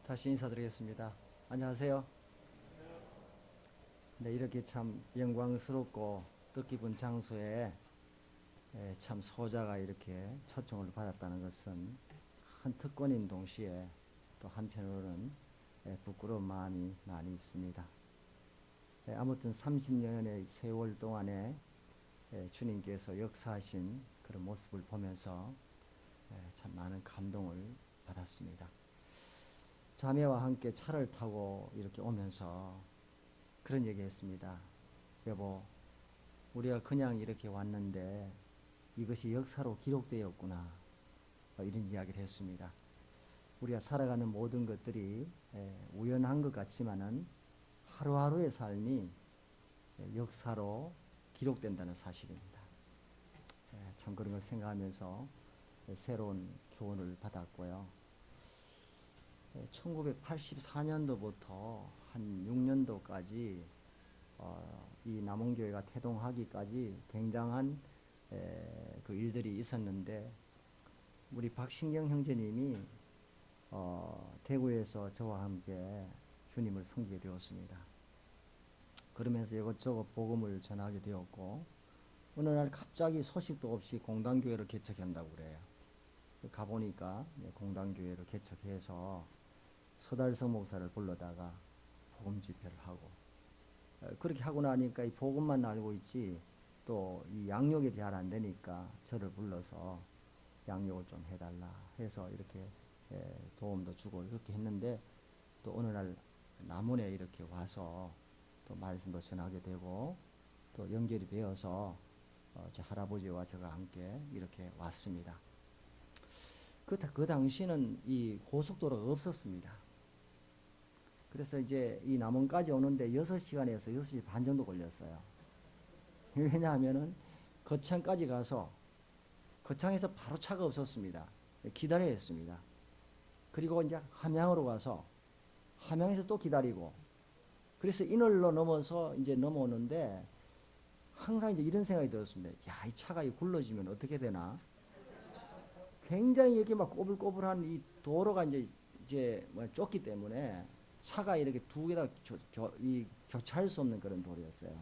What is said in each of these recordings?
다시 인사드리겠습니다. 안녕하세요. 네, 이렇게 참 영광스럽고 뜻깊은 장소에 참 소자가 이렇게 초청을 받았다는 것은 큰 특권인 동시에 또 한편으로는 부끄러운 마음이 많이 있습니다. 아무튼 30년의 세월 동안에 주님께서 역사하신 그런 모습을 보면서 참 많은 감동을 받았습니다. 자매와 함께 차를 타고 이렇게 오면서 그런 얘기 했습니다. 여보, 우리가 그냥 이렇게 왔는데 이것이 역사로 기록되었구나. 이런 이야기를 했습니다. 우리가 살아가는 모든 것들이 우연한 것 같지만은 하루하루의 삶이 역사로 기록된다는 사실입니다. 참 그런 걸 생각하면서 새로운 교훈을 받았고요. 1984년도부터 한 6년도까지 이 남원교회가 태동하기까지 굉장한 그 일들이 있었는데 우리 박신경 형제님이 대구에서 저와 함께 주님을 섬기게 되었습니다. 그러면서 이것저것 복음을 전하게 되었고 어느 날 갑자기 소식도 없이 공단교회를 개척한다고 그래요. 가보니까 공단교회를 개척해서 서달성 목사를 불러다가 복음 집회를 하고 그렇게 하고 나니까 이 복음만 알고 있지 또 이 양육이 잘 안 되니까 저를 불러서 양육을 좀 해달라 해서 이렇게 도움도 주고 이렇게 했는데 또 어느 날 남원에 이렇게 와서 또 말씀도 전하게 되고 또 연결이 되어서 제 할아버지와 저가 함께 이렇게 왔습니다. 그 당시는 이 고속도로가 없었습니다. 그래서 이제 이 남원까지 오는데 6시간에서 6시 반 정도 걸렸어요. 왜냐하면은 거창까지 가서 거창에서 바로 차가 없었습니다. 기다려야 했습니다. 그리고 이제 함양으로 가서 함양에서 또 기다리고 그래서 인월로 넘어서 이제 넘어오는데 항상 이제 이런 생각이 들었습니다. 야, 이 차가 굴러지면 어떻게 되나? 굉장히 이렇게 막 꼬불꼬불한 이 도로가 이제 좁기 때문에 차가 이렇게 두 개 다 교차할 수 없는 그런 도로였어요.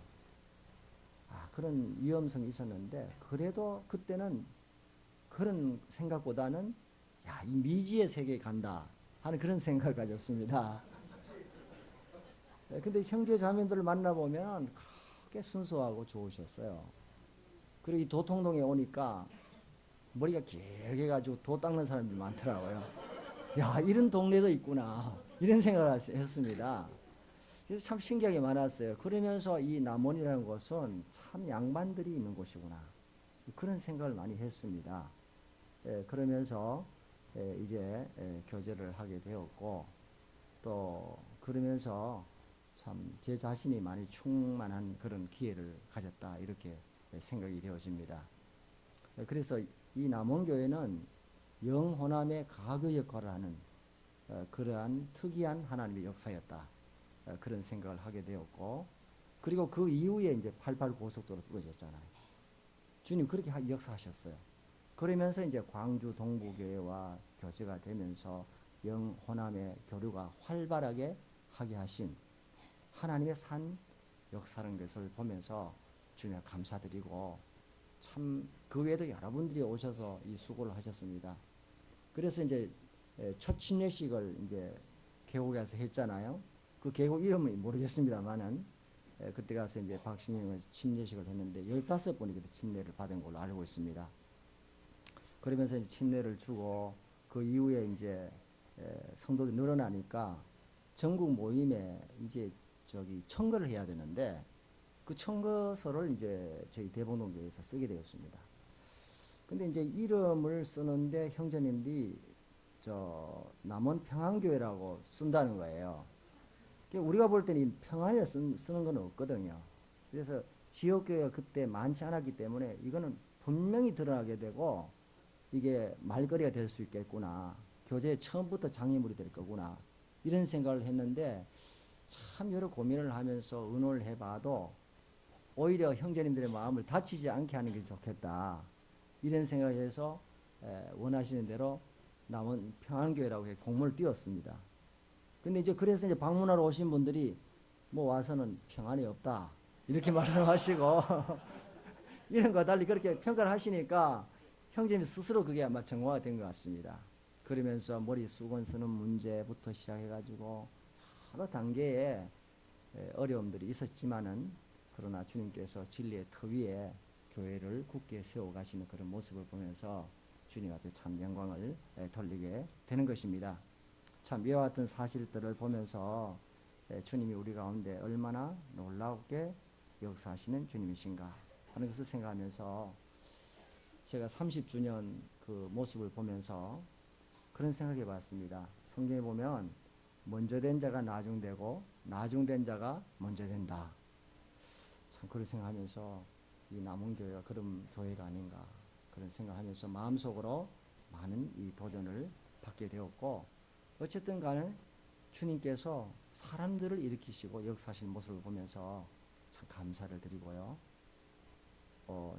그런 위험성이 있었는데 그래도 그때는 그런 생각보다는 야, 이 미지의 세계에 간다 하는 그런 생각을 가졌습니다. 근데 형제 자매들을 만나보면 그렇게 순수하고 좋으셨어요. 그리고 이 도통동에 오니까 머리가 길게 가지고 도 닦는 사람들이 많더라고요. 야, 이런 동네도 있구나. 이런 생각을 했습니다. 그래서 참 신기하게 많았어요. 그러면서 이 남원이라는 곳은 참 양반들이 있는 곳이구나. 그런 생각을 많이 했습니다. 그러면서 이제 교제를 하게 되었고 또 그러면서 참 제 자신이 많이 충만한 그런 기회를 가졌다 이렇게 생각이 되어집니다. 그래서 이 남원교회는 영호남의 가교 역할을 하는 그러한 특이한 하나님의 역사였다. 그런 생각을 하게 되었고 그리고 그 이후에 이제 88 고속도로 뚫어졌잖아요. 주님 그렇게 역사하셨어요. 그러면서 이제 광주 동부교회와 교제가 되면서 영호남의 교류가 활발하게 하게 하신 하나님의 산 역사라는 것을 보면서 주님에 감사드리고 참 그 외에도 여러분들이 오셔서 이 수고를 하셨습니다. 그래서 이제 첫 침례식을 이제 계곡에서 했잖아요. 그 계곡 이름은 모르겠습니다만은 그때 가서 이제 박신영을 침례식을 했는데 15분이 그때 침례를 받은 걸로 알고 있습니다. 그러면서 이제 침례를 주고 그 이후에 이제 성도들이 늘어나니까 전국 모임에 이제 청거를 해야 되는데 그 청거서를 이제 저희 대봉동교회에서 쓰게 되었습니다. 근데 이제 이름을 쓰는데 형제님들이 남원 평안교회라고 쓴다는 거예요. 우리가 볼 때는 평안에 쓰는 건 없거든요. 그래서 지역교회가 그때 많지 않았기 때문에 이거는 분명히 드러나게 되고 이게 말거리가 될 수 있겠구나. 교제에 처음부터 장애물이 될 거구나. 이런 생각을 했는데 참 여러 고민을 하면서 의논을 해봐도 오히려 형제님들의 마음을 다치지 않게 하는 게 좋겠다. 이런 생각을 해서 원하시는 대로 남원 평안교회라고 공문을 띄웠습니다. 근데 이제 그래서 이제 방문하러 오신 분들이 뭐 와서는 평안이 없다. 이렇게 말씀하시고 이런 거 달리 그렇게 평가를 하시니까 형제님 스스로 그게 아마 정화가 된 것 같습니다. 그러면서 머리 수건 쓰는 문제부터 시작해가지고 여러 단계의 어려움들이 있었지만은 그러나 주님께서 진리의 터 위에 교회를 굳게 세워가시는 그런 모습을 보면서 주님 앞에 참 영광을 돌리게 되는 것입니다. 참 이와 같은 사실들을 보면서 주님이 우리 가운데 얼마나 놀랍게 역사하시는 주님이신가 하는 것을 생각하면서 제가 30주년 그 모습을 보면서 그런 생각해 봤습니다. 성경에 보면 먼저 된 자가 나중되고 나중된 자가 먼저 된다. 참 그런 생각하면서 이 남은 교회가 그런 교회가 아닌가 그런 생각하면서 마음속으로 많은 이 도전을 받게 되었고 어쨌든 간에 주님께서 사람들을 일으키시고 역사하신 모습을 보면서 참 감사를 드리고요.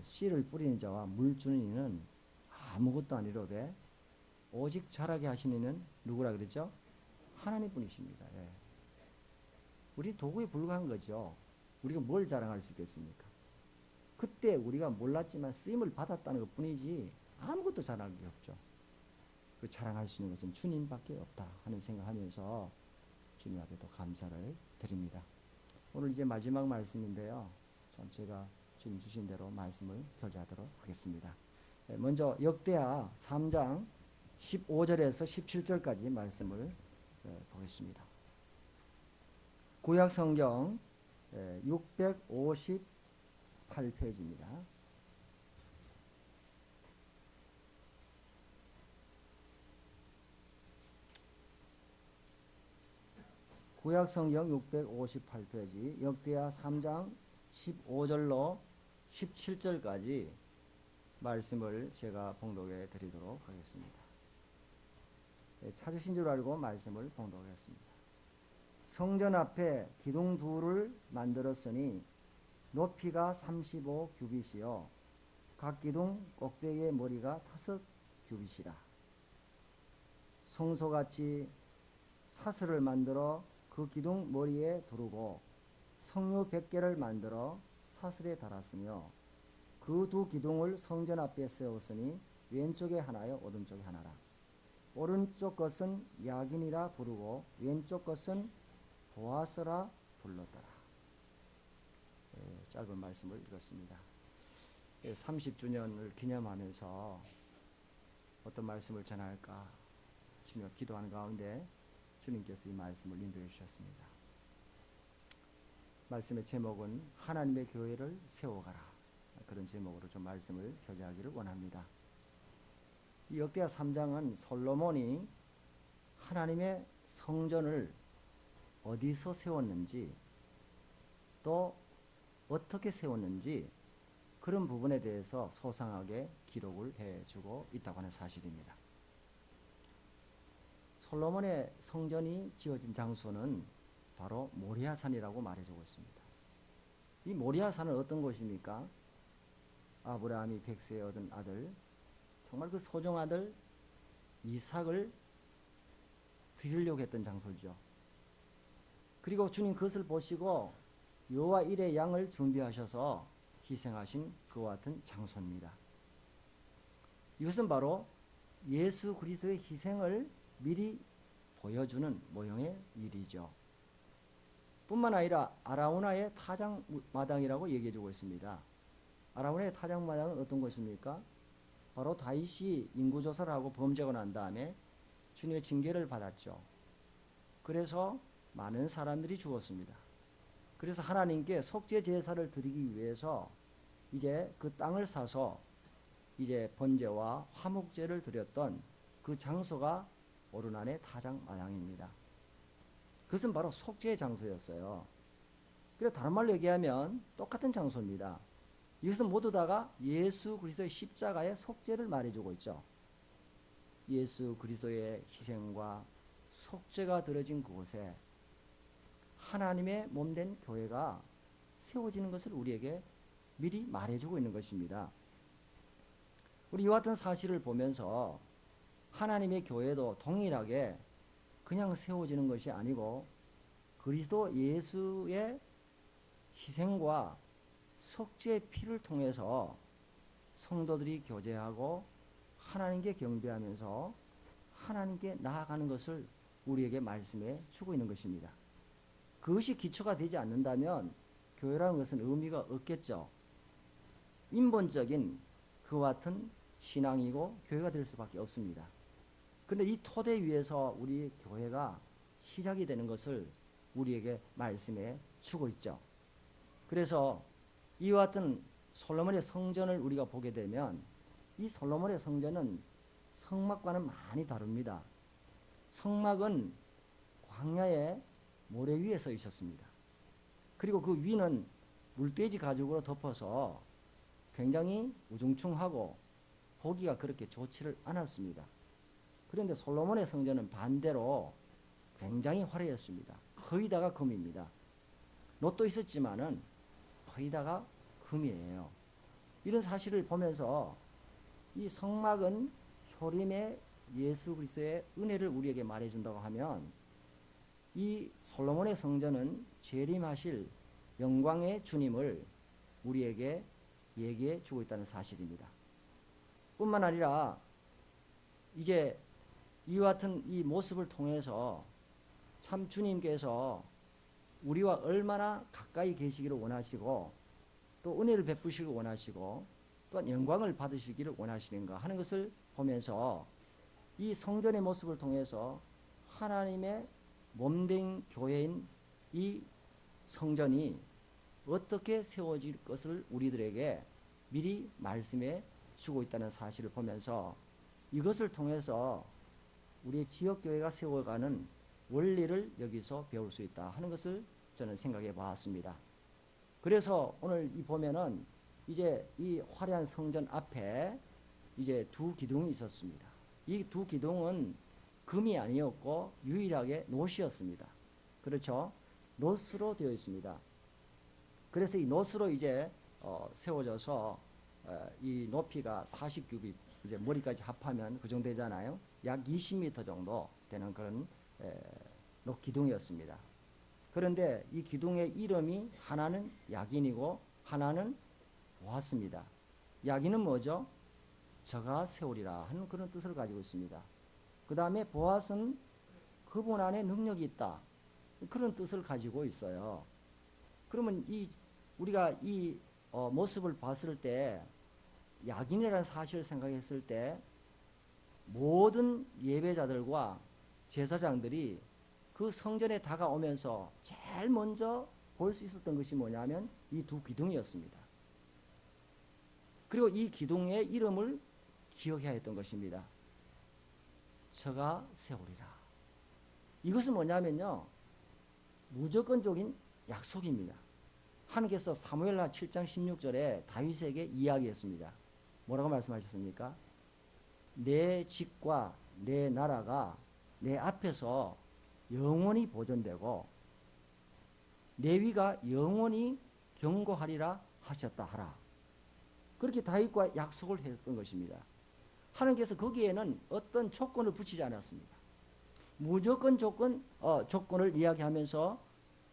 씨를 뿌리는 자와 물 주는 이는 아무것도 아니로되 오직 자라게 하시는 이는 누구라 그러죠? 하나님 분이십니다. 예. 우리 도구에 불과한 거죠. 우리가 뭘 자랑할 수 있겠습니까? 그때 우리가 몰랐지만 쓰임을 받았다는 것 뿐이지 아무것도 자랑할 게 없죠. 그 자랑할 수 있는 것은 주님밖에 없다 하는 생각하면서 주님 앞에 또 감사를 드립니다. 오늘 이제 마지막 말씀인데요. 참 제가 주님 주신 대로 말씀을 교제하도록 하겠습니다. 먼저 역대하 3장 15절에서 17절까지 말씀을 보겠습니다. 구약 성경 658페이지입니다. 구약 성경 658페이지 역대하 3장 15절로 17절까지 말씀을 제가 봉독해 드리도록 하겠습니다. 찾으신 줄 알고 말씀을 봉독하겠습니다. 성전 앞에 기둥 둘을 만들었으니 높이가 35규빗이요 각 기둥 꼭대기의 머리가 5규빗이라. 성소같이 사슬을 만들어 그 기둥 머리에 두르고 성류 100개를 만들어 사슬에 달았으며 그 두 기둥을 성전 앞에 세웠으니 왼쪽에 하나요 오른쪽에 하나라. 오른쪽 것은 야긴이라 부르고 왼쪽 것은 보아스라 불렀더라. 짧은 말씀을 읽었습니다. 30주년을 기념하면서 어떤 말씀을 전할까 주님 기도하는 가운데 주님께서 이 말씀을 인도해 주셨습니다. 말씀의 제목은 하나님의 교회를 세워가라. 그런 제목으로 좀 말씀을 교제하기를 원합니다. 이 역대하 3장은 솔로몬이 하나님의 성전을 어디서 세웠는지 또 어떻게 세웠는지 그런 부분에 대해서 소상하게 기록을 해주고 있다고 하는 사실입니다. 솔로몬의 성전이 지어진 장소는 바로 모리아산이라고 말해주고 있습니다. 이 모리아산은 어떤 곳입니까? 아브라함이 백세에 얻은 아들, 정말 그 소중 아들 이삭을 드리려고 했던 장소죠. 그리고 주님 그것을 보시고 여호와 일의 양을 준비하셔서 희생하신 그와 같은 장소입니다. 이것은 바로 예수 그리스도의 희생을 미리 보여주는 모형의 일이죠. 뿐만 아니라 아라우나의 타작마당이라고 얘기해주고 있습니다. 아라우나의 타작마당은 어떤 것입니까? 바로 다윗이 인구조사를 하고 범죄가 난 다음에 주님의 징계를 받았죠. 그래서 많은 사람들이 죽었습니다. 그래서 하나님께 속죄 제사를 드리기 위해서 이제 그 땅을 사서 이제 번제와 화목제를 드렸던 그 장소가 오르난의 타작마당입니다. 그것은 바로 속죄의 장소였어요. 그래서 다른 말로 얘기하면 똑같은 장소입니다. 이것은 모두 다가 예수 그리스도의 십자가의 속죄를 말해주고 있죠. 예수 그리스도의 희생과 속죄가 드려진 그곳에 하나님의 몸된 교회가 세워지는 것을 우리에게 미리 말해주고 있는 것입니다. 우리 이와 같은 사실을 보면서 하나님의 교회도 동일하게 그냥 세워지는 것이 아니고 그리스도 예수의 희생과 속죄의 피를 통해서 성도들이 교제하고 하나님께 경배하면서 하나님께 나아가는 것을 우리에게 말씀해 주고 있는 것입니다. 그것이 기초가 되지 않는다면 교회라는 것은 의미가 없겠죠. 인본적인 그와 같은 신앙이고 교회가 될 수밖에 없습니다. 그런데 이 토대 위에서 우리 교회가 시작이 되는 것을 우리에게 말씀해 주고 있죠. 그래서 이와 같은 솔로몬의 성전을 우리가 보게 되면 이 솔로몬의 성전은 성막과는 많이 다릅니다. 성막은 광야의 모래 위에 서 있었습니다. 그리고 그 위는 물돼지 가죽으로 덮어서 굉장히 우중충하고 보기가 그렇게 좋지를 않았습니다. 그런데 솔로몬의 성전은 반대로 굉장히 화려했습니다. 거의 다가 금입니다. 놋도 있었지만은 거의 다가 금이에요. 이런 사실을 보면서 이 성막은 소림의 예수 그리스도의 은혜를 우리에게 말해준다고 하면 이 솔로몬의 성전은 재림하실 영광의 주님을 우리에게 얘기해 주고 있다는 사실입니다. 뿐만 아니라 이제 이와 같은 이 모습을 통해서 참 주님께서 우리와 얼마나 가까이 계시기를 원하시고 또 은혜를 베푸시기를 원하시고 또한 영광을 받으시기를 원하시는가 하는 것을 보면서 이 성전의 모습을 통해서 하나님의 몸된 교회인 이 성전이 어떻게 세워질 것을 우리들에게 미리 말씀해 주고 있다는 사실을 보면서 이것을 통해서 우리의 지역교회가 세워가는 원리를 여기서 배울 수 있다 하는 것을 저는 생각해 보았습니다. 그래서 오늘 이 보면은 이제 이 화려한 성전 앞에 이제 두 기둥이 있었습니다. 이 두 기둥은 금이 아니었고 유일하게 놋이었습니다. 그렇죠? 놋으로 되어 있습니다. 그래서 이 놋으로 이제 세워져서 이 높이가 40규빗, 이제 머리까지 합하면 그 정도 되잖아요. 약 20m 정도 되는 그런 놋 기둥이었습니다. 그런데 이 기둥의 이름이 하나는 야긴이고 하나는 보았습니다. 야긴은 뭐죠? 저가 세우리라 하는 그런 뜻을 가지고 있습니다. 그 다음에 보앗은 그분 안에 능력이 있다. 그런 뜻을 가지고 있어요. 그러면 우리가 이 모습을 봤을 때 야긴이라는 사실을 생각했을 때 모든 예배자들과 제사장들이 그 성전에 다가오면서 제일 먼저 볼 수 있었던 것이 뭐냐면 이 두 기둥이었습니다. 그리고 이 기둥의 이름을 기억해야 했던 것입니다. 저가 세우리라. 이것은 뭐냐면요, 무조건적인 약속입니다. 하나님께서 사무엘하 7장 16절에 다윗에게 이야기했습니다. 뭐라고 말씀하셨습니까? 내 집과 내 나라가 내 앞에서 영원히 보존되고 내 위가 영원히 경고하리라 하셨다 하라. 그렇게 다윗과 약속을 했던 것입니다. 하나님께서 거기에는 어떤 조건을 붙이지 않았습니다. 무조건 조건을 이야기하면서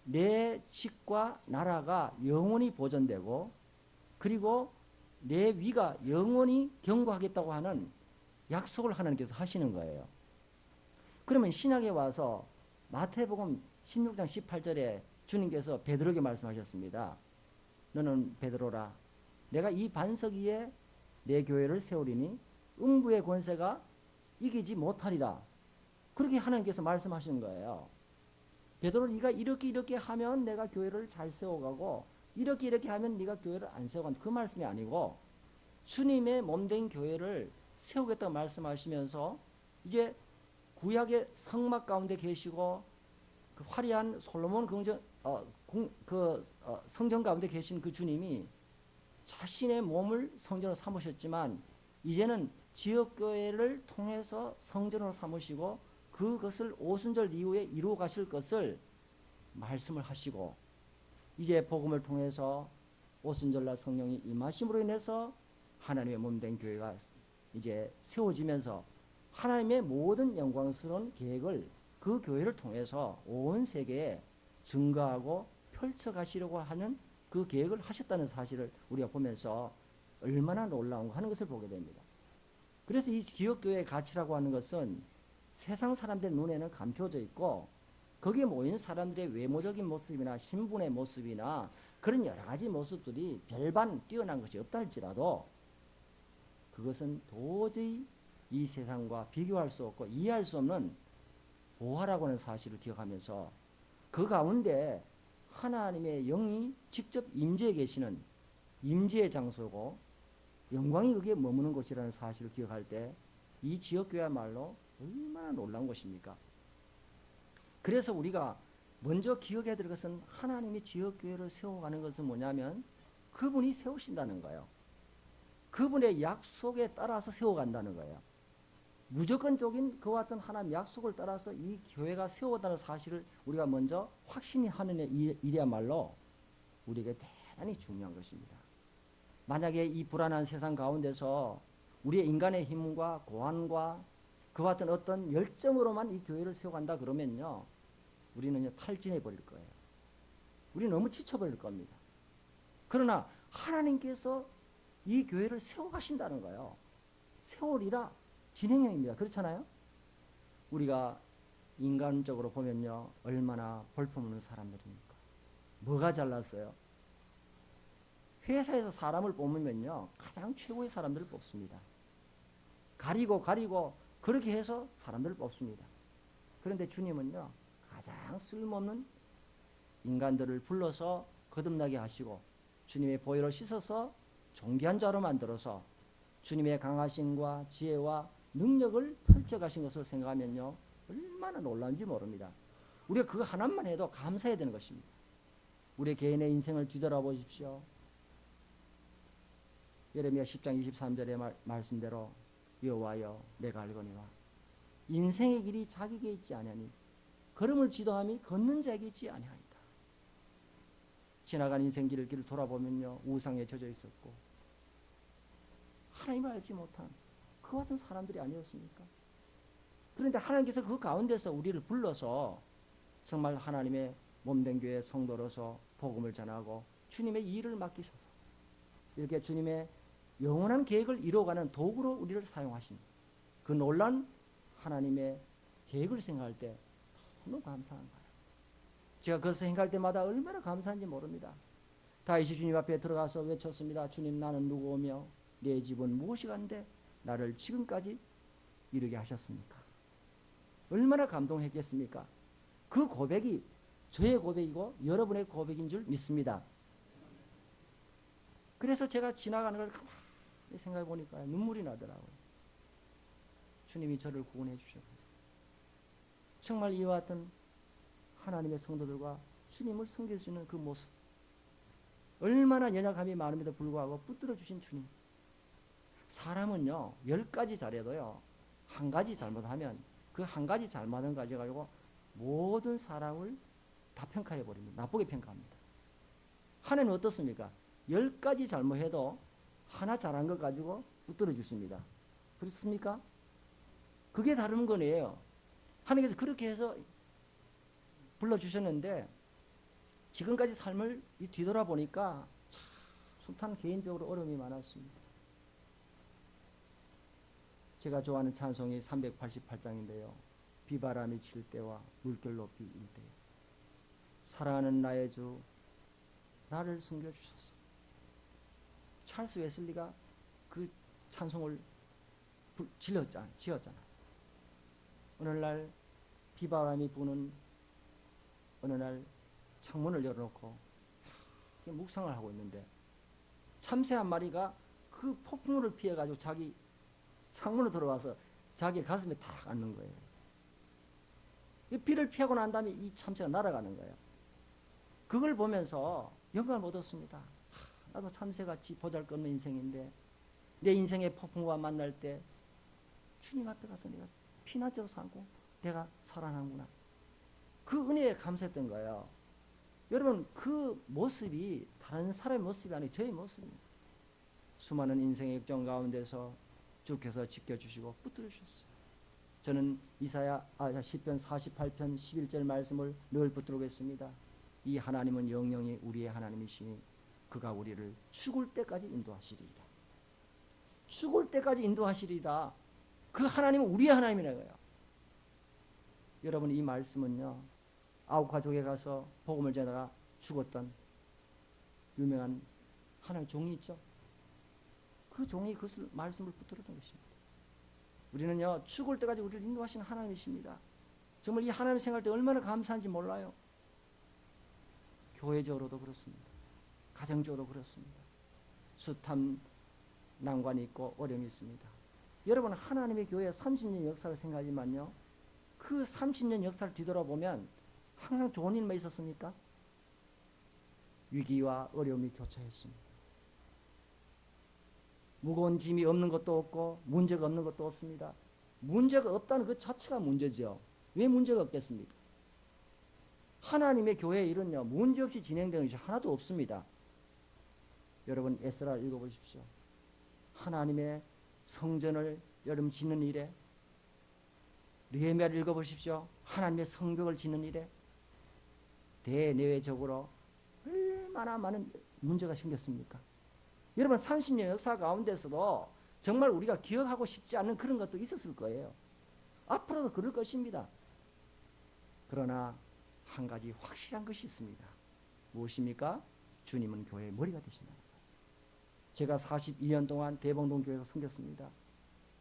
내 집과 나라가 영원히 보존되고 그리고 내 위가 영원히 경고하겠다고 하는 약속을 하나님께서 하시는 거예요. 그러면 신약에 와서 마태복음 16장 18절에 주님께서 베드로에게 말씀하셨습니다. 너는 베드로라. 내가 이 반석 위에 내 교회를 세우리니 음부의 권세가 이기지 못하리라. 그렇게 하나님께서 말씀하시는 거예요. 베드로, 네가 이렇게 하면 내가 교회를 잘 세워가고 이렇게 하면 네가 교회를 안 세워간다. 그 말씀이 아니고 주님의 몸된 교회를 세우겠다고 말씀하시면서 이제 구약의 성막 가운데 계시고 그 화려한 솔로몬 성전 가운데 계신 그 주님이 자신의 몸을 성전으로 삼으셨지만 이제는 지역교회를 통해서 성전으로 삼으시고 그것을 오순절 이후에 이루어 가실 것을 말씀을 하시고 이제 복음을 통해서 오순절날 성령이 임하심으로 인해서 하나님의 몸된 교회가 이제 세워지면서 하나님의 모든 영광스러운 계획을 그 교회를 통해서 온 세계에 증거하고 펼쳐가시려고 하는 그 계획을 하셨다는 사실을 우리가 보면서 얼마나 놀라운가 하는 것을 보게 됩니다. 그래서 이 기업교회의 가치라고 하는 것은 세상 사람들 눈에는 감추어져 있고 거기에 모인 사람들의 외모적인 모습이나 신분의 모습이나 그런 여러 가지 모습들이 별반 뛰어난 것이 없다 할지라도 그것은 도저히 이 세상과 비교할 수 없고 이해할 수 없는 보화라고 하는 사실을 기억하면서 그 가운데 하나님의 영이 직접 임재해 계시는 임재의 장소고 영광이 거기에 머무는 곳이라는 사실을 기억할 때 이 지역교회야말로 얼마나 놀라운 것입니까? 그래서 우리가 먼저 기억해야 될 것은 하나님이 지역교회를 세워가는 것은 뭐냐면 그분이 세우신다는 거예요. 그분의 약속에 따라서 세워간다는 거예요. 무조건적인 그와 같은 하나님 약속을 따라서 이 교회가 세워간다는 사실을 우리가 먼저 확신히 하는 일이야말로 우리에게 대단히 중요한 것입니다. 만약에 이 불안한 세상 가운데서 우리의 인간의 힘과 고안과 그와 같은 어떤 열정으로만 이 교회를 세워간다 그러면요, 우리는 탈진해 버릴 거예요. 우리는 너무 지쳐버릴 겁니다. 그러나 하나님께서 이 교회를 세워가신다는 거예요. 세월이라 진행형입니다. 그렇잖아요? 우리가 인간적으로 보면요, 얼마나 볼품없는 사람들입니까? 뭐가 잘났어요? 회사에서 사람을 뽑으면요, 가장 최고의 사람들을 뽑습니다. 가리고 그렇게 해서 사람들을 뽑습니다. 그런데 주님은요, 가장 쓸모없는 인간들을 불러서 거듭나게 하시고 주님의 보혈로 씻어서 존귀한 자로 만들어서 주님의 강하심과 지혜와 능력을 펼쳐가신 것을 생각하면요, 얼마나 놀라운지 모릅니다. 우리가 그거 하나만 해도 감사해야 되는 것입니다. 우리 개인의 인생을 뒤돌아보십시오. 예레미야 10장 23절의 말씀대로 여호와여 내가 알거니와 인생의 길이 자기에게 있지 아니하니 걸음을 지도함이 걷는 자에게 있지 아니하니라. 지나간 인생길을 돌아보면요, 우상에 젖어 있었고 하나님을 알지 못한 그 같은 사람들이 아니었습니까? 그런데 하나님께서 그 가운데서 우리를 불러서 정말 하나님의 몸된 교회 성도로서 복음을 전하고 주님의 일을 맡기셔서 이렇게 주님의 영원한 계획을 이루어가는 도구로 우리를 사용하신 그 놀란 하나님의 계획을 생각할 때 너무 감사한 거예요. 제가 그것을 생각할 때마다 얼마나 감사한지 모릅니다. 다윗이 주님 앞에 들어가서 외쳤습니다. 주님, 나는 누구오며 내 집은 무엇이간데 나를 지금까지 이르게 하셨습니까? 얼마나 감동했겠습니까? 그 고백이 저의 고백이고 여러분의 고백인 줄 믿습니다. 그래서 제가 지나가는 걸 가만히 생각해 보니까 눈물이 나더라고요. 주님이 저를 구원해 주셨고 정말 이와 같은 하나님의 성도들과 주님을 섬길 수 있는 그 모습, 얼마나 연약함이 많음에도 불구하고 붙들어 주신 주님. 사람은요, 10가지 잘해도요, 한 가지 잘못하면 그 한 가지 잘못을 가져가지고 모든 사람을 다 평가해 버립니다. 나쁘게 평가합니다. 하나님은 어떻습니까? 10가지 잘못해도 하나 잘한 것 가지고 붙들어 주십니다. 그렇습니까? 그게 다른 거네요. 하나님께서 그렇게 해서 불러주셨는데 지금까지 삶을 뒤돌아보니까 참 숱한 개인적으로 어려움이 많았습니다. 제가 좋아하는 찬송이 388장인데요. 비바람이 칠 때와 물결 높이 일 때 사랑하는 나의 주 나를 숨겨주소서. 찰스 웨슬리가 그 찬송을 지었잖아요. 어느 날 비바람이 부는 어느 날 창문을 열어놓고 묵상을 하고 있는데 참새 한 마리가 그 폭풍우를 피해가지고 자기 창문으로 들어와서 자기 가슴에 탁 앉는 거예요. 이 비를 피하고 난 다음에 이 참새가 날아가는 거예요. 그걸 보면서 영감을 얻었습니다. 나도 참새같이 보잘것없는 인생인데 내 인생의 폭풍과 만날 때 주님 앞에 가서 내가 피난처로 살고 내가 살아나는구나. 그 은혜에 감사했던 거예요. 여러분, 그 모습이 다른 사람의 모습이 아니고 저의 모습입니다. 수많은 인생의 역정 가운데서 주께서 지켜주시고 붙들어 주셨어요. 저는 시편 48편 11절 말씀을 늘 붙들겠습니다. 이 하나님은 영영이 우리의 하나님이시니 그가 우리를 죽을 때까지 인도하시리이다. 죽을 때까지 인도하시리이다. 그 하나님은 우리의 하나님이라고요. 여러분, 이 말씀은요, 아홉 가족에 가서 복음을 전하다가 죽었던 유명한 하나님의 종이 있죠. 그 종이 그것을 말씀을 붙들었던 것입니다. 우리는요, 죽을 때까지 우리를 인도하시는 하나님이십니다. 정말 이 하나님 생각할 때 얼마나 감사한지 몰라요. 교회적으로도 그렇습니다. 가정적으로 그렇습니다. 숱한 난관이 있고 어려움이 있습니다. 여러분, 하나님의 교회 30년 역사를 생각하지만요, 그 30년 역사를 뒤돌아보면 항상 좋은 일만 있었습니까? 위기와 어려움이 교차했습니다. 무거운 짐이 없는 것도 없고 문제가 없는 것도 없습니다. 문제가 없다는 그 자체가 문제죠. 왜 문제가 없겠습니까? 하나님의 교회의 일은요, 문제 없이 진행되는 것이 하나도 없습니다. 여러분, 에스라 읽어보십시오. 하나님의 성전을 여러분 짓는 일에, 느헤미야를 읽어보십시오. 하나님의 성벽을 짓는 일에 대내외적으로 얼마나 많은 문제가 생겼습니까? 여러분, 30년 역사 가운데서도 정말 우리가 기억하고 싶지 않은 그런 것도 있었을 거예요. 앞으로도 그럴 것입니다. 그러나 한 가지 확실한 것이 있습니다. 무엇입니까? 주님은 교회의 머리가 되신다는 거예요. 제가 42년 동안 대봉동 교회에서 섬겼습니다.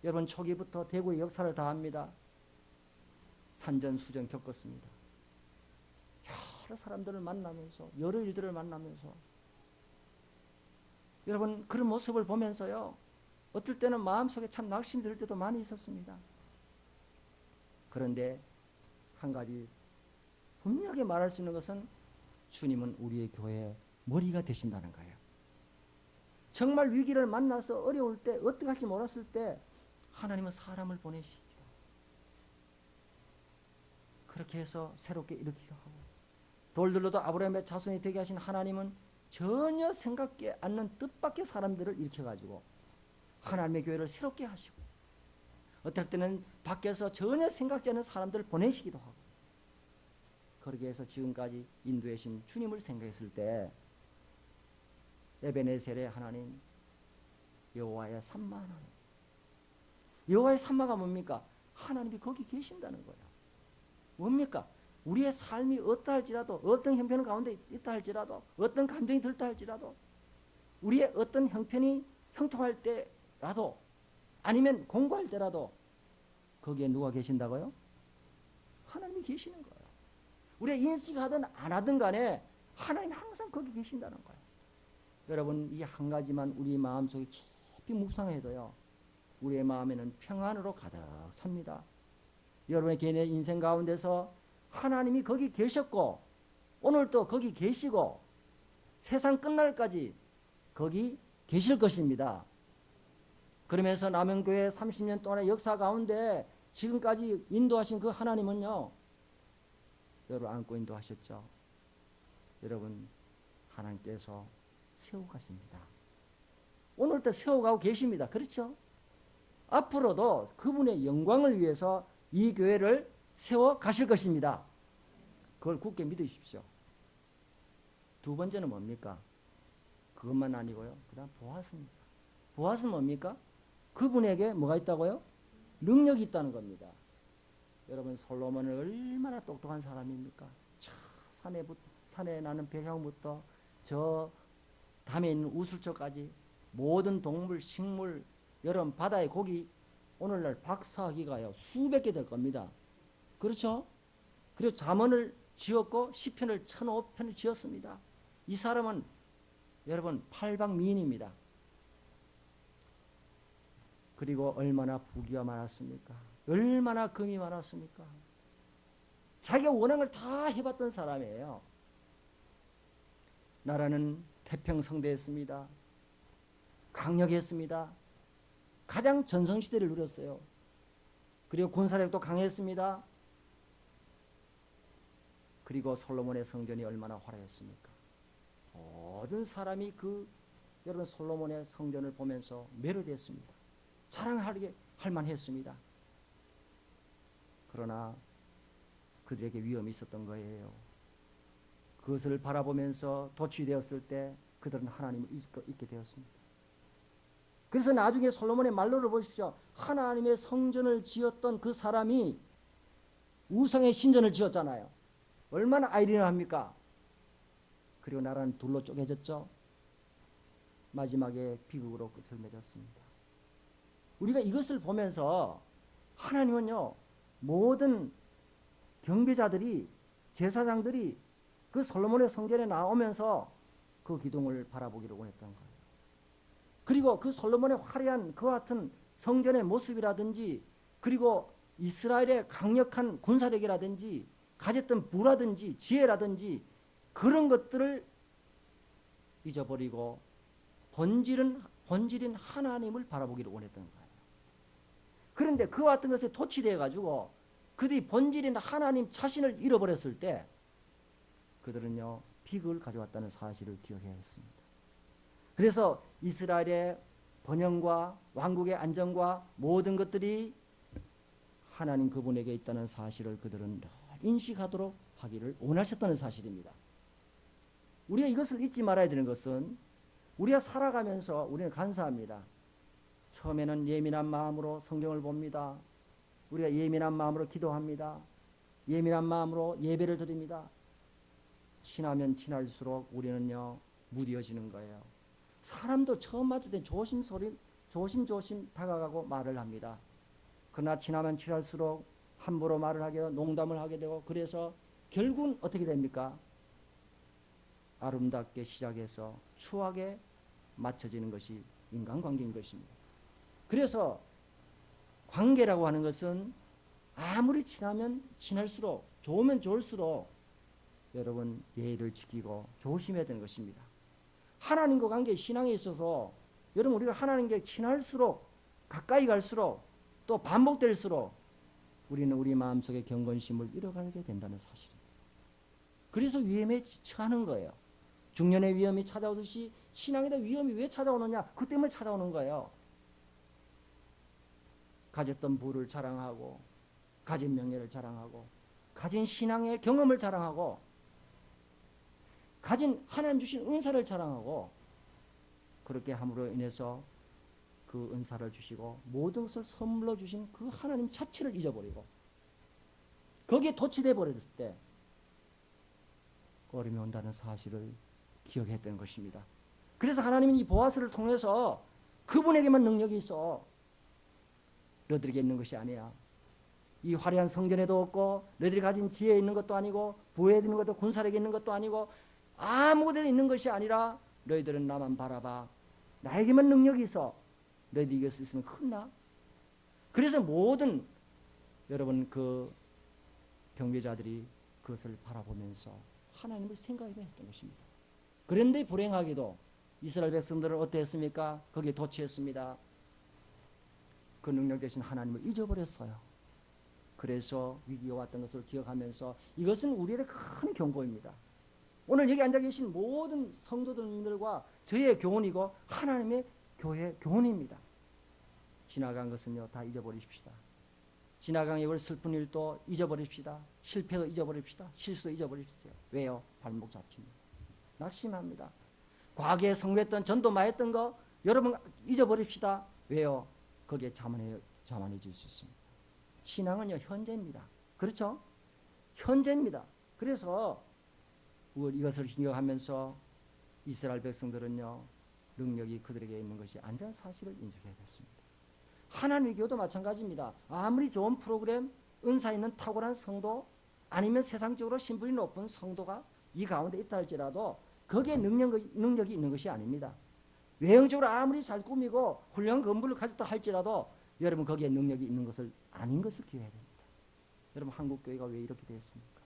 여러분, 초기부터 대구의 역사를 다 합니다. 산전수전 겪었습니다. 여러 사람들을 만나면서, 여러 일들을 만나면서, 여러분, 그런 모습을 보면서요, 어떨 때는 마음속에 참 낙심이 들 때도 많이 있었습니다. 그런데 한 가지 분명하게 말할 수 있는 것은 주님은 우리의 교회의 머리가 되신다는 거예요. 정말 위기를 만나서 어려울 때, 어떻게 할지 몰랐을 때 하나님은 사람을 보내십니다. 그렇게 해서 새롭게 일으키기도 하고, 돌들로도 아브라함의 자손이 되게 하신 하나님은 전혀 생각지 않는 뜻밖의 사람들을 일으켜가지고 하나님의 교회를 새롭게 하시고, 어떨 때는 밖에서 전혀 생각지 않는 사람들을 보내시기도 하고, 그렇게 해서 지금까지 인도해 신 주님을 생각했을 때 에베네셀의 하나님, 여호와의 산마 하나님. 여호와의 산마가 뭡니까? 하나님이 거기 계신다는 거예요. 뭡니까? 우리의 삶이 어떠할지라도, 어떤 형편 가운데 있다 할지라도, 어떤 감정이 들다 할지라도, 우리의 어떤 형편이 형통할 때라도, 아니면 공부할 때라도 거기에 누가 계신다고요? 하나님이 계시는 거예요. 우리가 인식하든 안 하든 간에 하나님 항상 거기 계신다는 거예요. 여러분, 이 한 가지만 우리 마음속에 깊이 묵상해도요, 우리의 마음에는 평안으로 가득 찹니다. 여러분의 개인의 인생 가운데서 하나님이 거기 계셨고, 오늘도 거기 계시고, 세상 끝날까지 거기 계실 것입니다. 그러면서 남영교회 30년 동안의 역사 가운데 지금까지 인도하신 그 하나님은요, 여러분 안고 인도하셨죠. 여러분, 하나님께서 세워가십니다. 오늘도 세워가고 계십니다. 그렇죠? 앞으로도 그분의 영광을 위해서 이 교회를 세워 가실 것입니다. 그걸 굳게 믿으십시오. 두 번째는 뭡니까? 그것만 아니고요, 그 다음 보았습니다. 보았은 뭡니까? 그분에게 뭐가 있다고요? 능력이 있다는 겁니다. 여러분, 솔로몬은 얼마나 똑똑한 사람입니까? 저 산에 나는 백향부터 저 담에 있는 우슬초까지 모든 동물, 식물, 여러분 바다의 고기, 오늘날 박사하기가요 수백 개 될 겁니다. 그렇죠? 그리고 잠언을 지었고 시편을 1005편을 지었습니다. 이 사람은 여러분 팔방미인입니다. 그리고 얼마나 부귀가 많았습니까? 얼마나 금이 많았습니까? 자기가 원하는 걸 다 해봤던 사람이에요. 나라는 태평성대했습니다. 강력했습니다. 가장 전성시대를 누렸어요. 그리고 군사력도 강했습니다. 그리고 솔로몬의 성전이 얼마나 화려했습니까? 모든 사람이 여러분 솔로몬의 성전을 보면서 매료됐습니다. 자랑하게 할 만했습니다. 그러나 그들에게 위험이 있었던 거예요. 그것을 바라보면서 도취되었을 때 그들은 하나님을 잊게 되었습니다. 그래서 나중에 솔로몬의 말로를 보십시오. 하나님의 성전을 지었던 그 사람이 우상의 신전을 지었잖아요. 얼마나 아이러니합니까? 그리고 나라는 둘로 쪼개졌죠. 마지막에 비극으로 끝을 맺었습니다. 우리가 이것을 보면서 하나님은요, 모든 경배자들이, 제사장들이 그 솔로몬의 성전에 나오면서 그 기둥을 바라보기를 원했던 거예요. 그리고 그 솔로몬의 화려한 그와 같은 성전의 모습이라든지, 그리고 이스라엘의 강력한 군사력이라든지, 가졌던 부라든지 지혜라든지 그런 것들을 잊어버리고 본질인 하나님을 바라보기를 원했던 거예요. 그런데 그와 같은 것에 도취되어 가지고 그들이 본질인 하나님 자신을 잃어버렸을 때 그들은요, 비극을 가져왔다는 사실을 기억해야 했습니다. 그래서 이스라엘의 번영과 왕국의 안정과 모든 것들이 하나님 그분에게 있다는 사실을 그들은 늘 인식하도록 하기를 원하셨다는 사실입니다. 우리가 이것을 잊지 말아야 되는 것은 우리가 살아가면서 우리는 간사합니다. 처음에는 예민한 마음으로 성경을 봅니다. 우리가 예민한 마음으로 기도합니다. 예민한 마음으로 예배를 드립니다. 지나면 지날수록 우리는요, 무뎌지는 거예요. 사람도 처음 마주 때 조심조심 다가가고 말을 합니다. 그러나 지나면 지날수록 함부로 말을 하게 되고 농담을 하게 되고, 그래서 결국은 어떻게 됩니까? 아름답게 시작해서 추하게 맞춰지는 것이 인간관계인 것입니다. 그래서 관계라고 하는 것은 아무리 지나면 지날수록, 좋으면 좋을수록 여러분 예의를 지키고 조심해야 되는 것입니다. 하나님과 관계, 신앙에 있어서 여러분 우리가 하나님께 친할수록, 가까이 갈수록, 또 반복될수록 우리는 우리 마음속의 경건심을 잃어가게 된다는 사실입니다. 그래서 위험에 처하는 거예요. 중년의 위험이 찾아오듯이 신앙에도 위험이 왜 찾아오느냐? 그 때문에 찾아오는 거예요. 가졌던 부를 자랑하고, 가진 명예를 자랑하고, 가진 신앙의 경험을 자랑하고, 가진 하나님 주신 은사를 자랑하고, 그렇게 함으로 인해서 그 은사를 주시고 모든 것을 선물로 주신 그 하나님 자체를 잊어버리고 거기에 도취돼 버릴 때 어려움이 온다는 사실을 기억했던 것입니다. 그래서 하나님은 이 보아스를 통해서 그분에게만 능력이 있어. 너희들에게 있는 것이 아니야. 이 화려한 성전에도 없고 너희들이 가진 지혜에 있는 것도 아니고 부에 있는 것도 군사력에 있는 것도 아니고 아무데도 있는 것이 아니라 너희들은 나만 바라봐. 나에게만 능력이 있어. 너희들이 이길 수 있으면 큰나? 그래서 모든 여러분 그 경배자들이 그것을 바라보면서 하나님을 생각해야 했던 것입니다. 그런데 불행하게도 이스라엘 백성들은 어땠습니까? 거기에 도취했습니다. 그 능력 대신 하나님을 잊어버렸어요. 그래서 위기가 왔던 것을 기억하면서 이것은 우리에게 큰 경고입니다. 오늘 여기 앉아 계신 모든 성도들과 저희의 교훈이고 하나님의 교회의 교훈입니다. 지나간 것은요 다 잊어버리십시다. 지나간 이별 슬픈 일도 잊어버립시다. 실패도 잊어버립시다. 실수도 잊어버립시다. 왜요? 발목 잡힙니다. 낙심합니다. 과거에 성공했던 전도마했던 거 여러분 잊어버립시다. 왜요? 거기에 자만해질 수 있습니다. 신앙은요 현재입니다. 그렇죠? 현재입니다. 그래서 이것을 기억하면서 이스라엘 백성들은요 능력이 그들에게 있는 것이 아니라는 사실을 인식해야겠습니다. 하나님의 교도 마찬가지입니다. 아무리 좋은 프로그램, 은사 있는 탁월한 성도, 아니면 세상적으로 신분이 높은 성도가 이 가운데 있다 할지라도 거기에 능력이 있는 것이 아닙니다. 외형적으로 아무리 잘 꾸미고 훌륭한 건물을 가졌다 할지라도 여러분 거기에 능력이 있는 것을 아닌 것을 기억해야 됩니다. 여러분 한국교회가 왜 이렇게 됐습니까?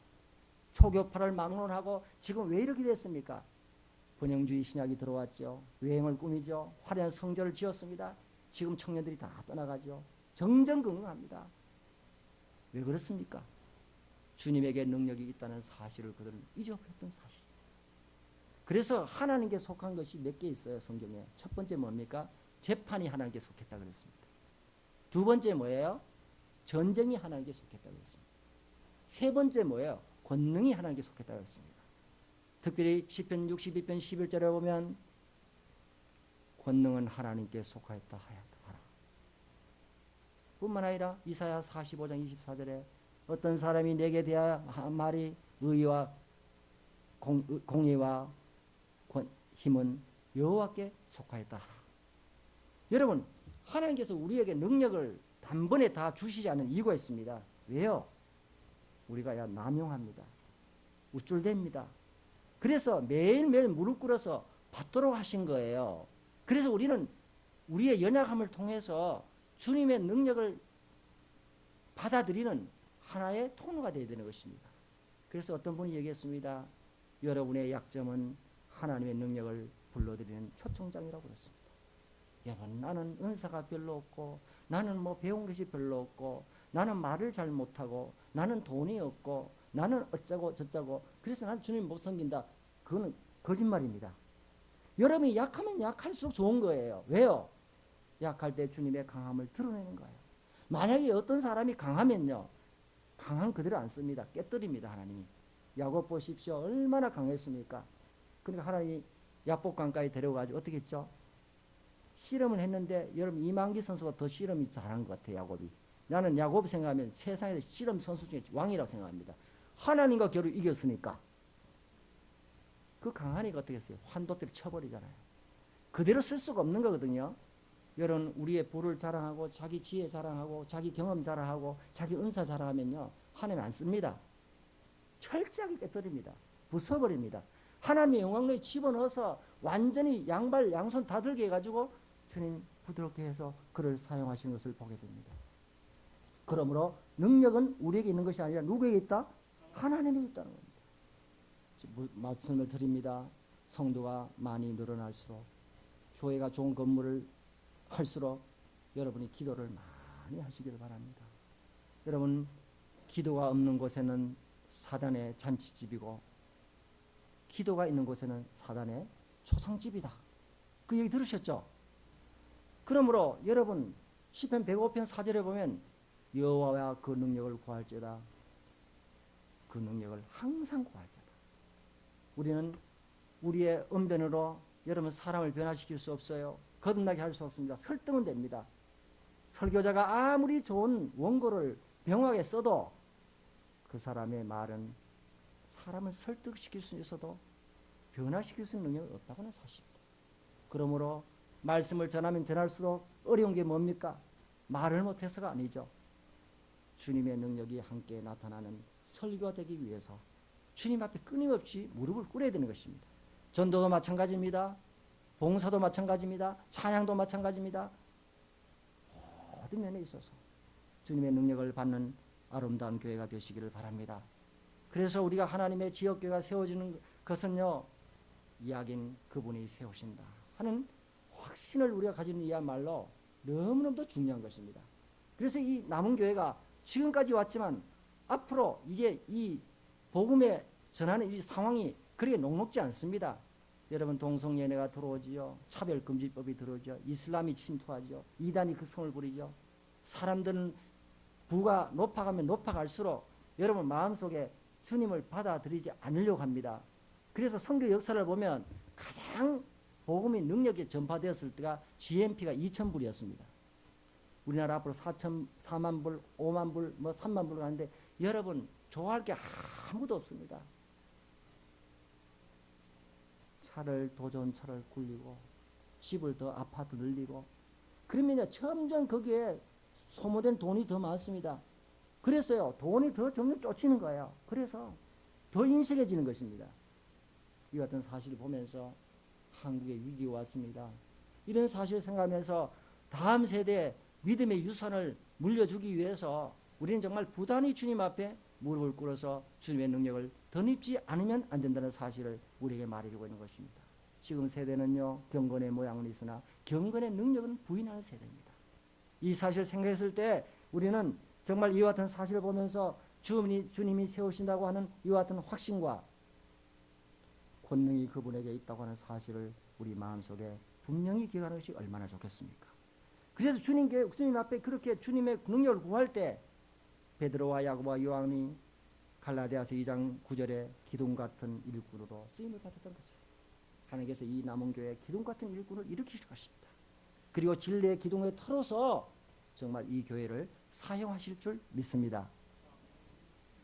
초교파를 막론하고 지금 왜 이렇게 됐습니까? 번영주의 신약이 들어왔죠. 외형을 꾸미죠. 화려한 성전을 지었습니다. 지금 청년들이 다 떠나가죠. 정정긍긍합니다. 왜 그렇습니까? 주님에게 능력이 있다는 사실을 그들은 잊어버렸던 사실입니다. 그래서 하나님께 속한 것이 몇 개 있어요. 성경에. 첫 번째 뭡니까? 재판이 하나님께 속했다 그랬습니다. 두 번째 뭐예요? 전쟁이 하나님께 속했다고 했습니다. 세 번째 뭐예요? 권능이 하나님께 속했다고 했습니다. 특별히 시편 62편 11절에 보면 권능은 하나님께 속하였다 하라. 뿐만 아니라 이사야 45장 24절에 어떤 사람이 내게 대하여 한 말이 의와 공의와 힘은 여호와께 속하였다 하라. 여러분, 하나님께서 우리에게 능력을 단번에 다 주시지 않은 이유가 있습니다. 왜요? 우리가 남용합니다. 우쭐댑니다. 그래서 매일매일 무릎 꿇어서 받도록 하신 거예요. 그래서 우리는 우리의 연약함을 통해서 주님의 능력을 받아들이는 하나의 통로가 되어야 되는 것입니다. 그래서 어떤 분이 얘기했습니다. 여러분의 약점은 하나님의 능력을 불러들이는 초청장이라고 그랬습니다. 여러분, 나는 은사가 별로 없고, 나는 뭐 배운 것이 별로 없고, 나는 말을 잘 못하고, 나는 돈이 없고, 나는 어쩌고 저쩌고, 그래서 난 주님 못 섬긴다. 그거는 거짓말입니다. 여러분이 약하면 약할수록 좋은 거예요. 왜요? 약할 때 주님의 강함을 드러내는 거예요. 만약에 어떤 사람이 강하면요, 강한 그대로 안 씁니다. 깨뜨립니다. 하나님이. 야곱 보십시오. 얼마나 강했습니까? 그러니까 하나님이 야복강가에 데려가지고 어떻게 했죠? 씨름을 했는데 여러분 이만기 선수가 더 씨름이 잘한 것 같아요. 야곱이. 나는 야곱 생각하면 세상에서 씨름 선수 중에 왕이라고 생각합니다. 하나님과 겨루 이겼으니까. 그 강한 이가 어떻게 했어요? 환도대를 쳐버리잖아요. 그대로 쓸 수가 없는 거거든요. 여러분, 우리의 부를 자랑하고 자기 지혜 자랑하고 자기 경험 자랑하고 자기 은사 자랑하면요, 하나님 안 씁니다. 철저하게 깨뜨립니다. 부숴버립니다. 하나님의 영광을 집어넣어서 완전히 양발 양손 다 들게 해가지고 주님 부드럽게 해서 그를 사용하시는 것을 보게 됩니다. 그러므로 능력은 우리에게 있는 것이 아니라 누구에게 있다? 하나님에게 있다는 겁니다. 말씀을 드립니다. 성도가 많이 늘어날수록, 교회가 좋은 건물을 할수록 여러분이 기도를 많이 하시기를 바랍니다. 여러분, 기도가 없는 곳에는 사단의 잔치집이고, 기도가 있는 곳에는 사단의 초상집이다. 그 얘기 들으셨죠? 그러므로 여러분, 시편 105편 4절에 보면 여호와와 그 능력을 구할지어다. 그 능력을 항상 구할지어다. 우리는 우리의 언변으로 여러분 사람을 변화시킬 수 없어요. 거듭나게 할 수 없습니다. 설득은 됩니다. 설교자가 아무리 좋은 원고를 명확하게 써도 그 사람의 말은 사람을 설득시킬 수 있어도 변화시킬 수 있는 능력이 없다고는 사실입니다. 그러므로 말씀을 전하면 전할수록 어려운 게 뭡니까? 말을 못해서가 아니죠. 주님의 능력이 함께 나타나는 설교가 되기 위해서 주님 앞에 끊임없이 무릎을 꿇어야 되는 것입니다. 전도도 마찬가지입니다. 봉사도 마찬가지입니다. 찬양도 마찬가지입니다. 모든 면에 있어서 주님의 능력을 받는 아름다운 교회가 되시기를 바랍니다. 그래서 우리가 하나님의 지역교회가 세워지는 것은요, 이야기는 그분이 세우신다 하는 확신을 우리가 가지는 이야말로 너무너무 중요한 것입니다. 그래서 이 남은 교회가 지금까지 왔지만 앞으로 이제 이 복음에 전하는 이 상황이 그렇게 녹록지 않습니다. 여러분, 동성연애가 들어오지요. 차별금지법이 들어오죠. 이슬람이 침투하죠. 이단이 극성을 부리죠. 사람들은 부가 높아가면 높아갈수록 여러분 마음속에 주님을 받아들이지 않으려고 합니다. 그래서 선교 역사를 보면 가장 복음이 능력이 전파되었을 때가 GNP가 2,000불이었습니다. 우리나라 앞으로 4만 불, 5만 불, 3만 불 가는데 여러분 좋아할 게 아무도 없습니다. 더 좋은 차를 굴리고 집을 더 아파트 늘리고 그러면 점점 거기에 소모된 돈이 더 많습니다. 그래서요, 돈이 더 점점 쫓이는 거예요. 그래서 더 인색해지는 것입니다. 이 같은 사실을 보면서 한국에 위기가 왔습니다. 이런 사실을 생각하면서 다음 세대에 믿음의 유산을 물려주기 위해서 우리는 정말 부단히 주님 앞에 무릎을 꿇어서 주님의 능력을 덧입지 않으면 안 된다는 사실을 우리에게 말해주고 있는 것입니다. 지금 세대는요, 경건의 모양은 있으나 경건의 능력은 부인하는 세대입니다. 이 사실을 생각했을 때 우리는 정말 이와 같은 사실을 보면서 주님이 세우신다고 하는 이와 같은 확신과 권능이 그분에게 있다고 하는 사실을 우리 마음속에 분명히 기억하는 것이 얼마나 좋겠습니까? 그래서 주님 앞에 그렇게 주님의 능력을 구할 때 베드로와 야고보와 요한이 갈라디아서 2장 9절에 기둥 같은 일꾼으로 쓰임을 받았던 것이에요. 하나님께서 이 남은 교회에 기둥 같은 일꾼을 일으키실 것입니다. 그리고 진리의 기둥에 털어서 정말 이 교회를 사용하실 줄 믿습니다.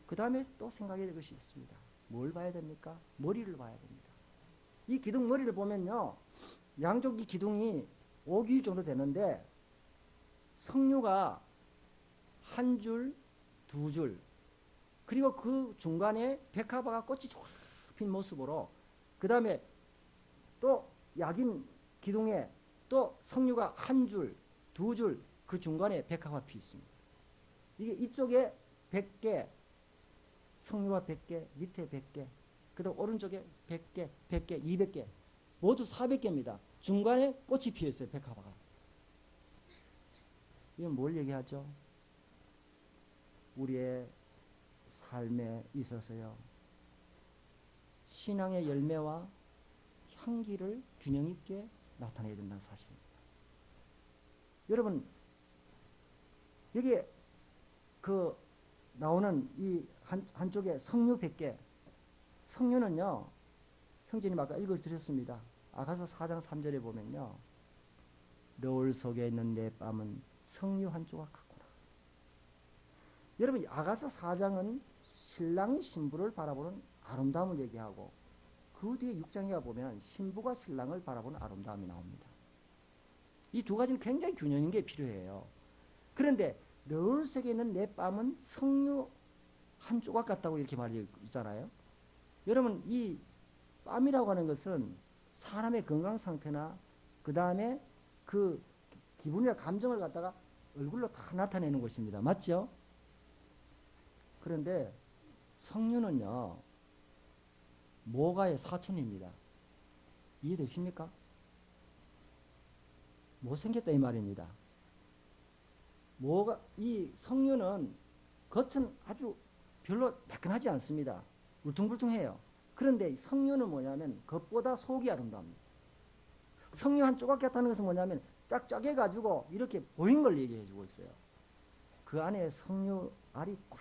그 다음에 또 생각해야 될 것이 있습니다. 뭘 봐야 됩니까? 머리를 봐야 됩니다. 이 기둥 머리를 보면요, 양쪽 이 기둥이 5규 정도 되는데 석류가 한 줄, 두 줄, 그리고 그 중간에 백합화가 꽃이 쫙 핀 모습으로, 그 다음에 또 약인 기둥에 또 석류가 한 줄, 두 줄, 그 중간에 백합화 피 있습니다. 이게 이쪽에 100개, 석류가 100개, 밑에 100개, 그 다음 오른쪽에 100개, 100개, 200개, 모두 400개입니다. 중간에 꽃이 피어 있어요, 백합화가. 이건 뭘 얘기하죠? 우리의 삶에 있어서요, 신앙의 열매와 향기를 균형 있게 나타내야 된다는 사실입니다. 여러분, 여기에 그 나오는 이 한쪽에 석류 100개, 석류는요, 형제님 아까 읽어드렸습니다. 아가서 4장 3절에 보면요, 너울 속에 있는 내 뺨은 석류 한 조각 같구나. 여러분, 아가서 4장은 신랑이 신부를 바라보는 아름다움을 얘기하고, 그 뒤에 6장에 보면 신부가 신랑을 바라보는 아름다움이 나옵니다. 이 두 가지는 굉장히 균형 있는 게 필요해요. 그런데 너울 속에 있는 내 뺨은 석류 한 조각 같다고 이렇게 말이 있잖아요. 여러분, 이 뺨이라고 하는 것은 사람의 건강 상태나 그 다음에 그 기분이나 감정을 갖다가 얼굴로 다 나타내는 것입니다. 맞죠? 그런데 석류는요, 모가의 사촌입니다. 이해되십니까? 못생겼다 이 말입니다. 이 석류는 겉은 아주 별로 매끈하지 않습니다. 울퉁불퉁해요. 그런데 석류는 뭐냐면 겉보다 속이 아름답니다. 석류 한 조각 같다는 것은 뭐냐면 짝짝해가지고 이렇게 보이는 걸 얘기해주고 있어요. 그 안에 석류 알이 꽉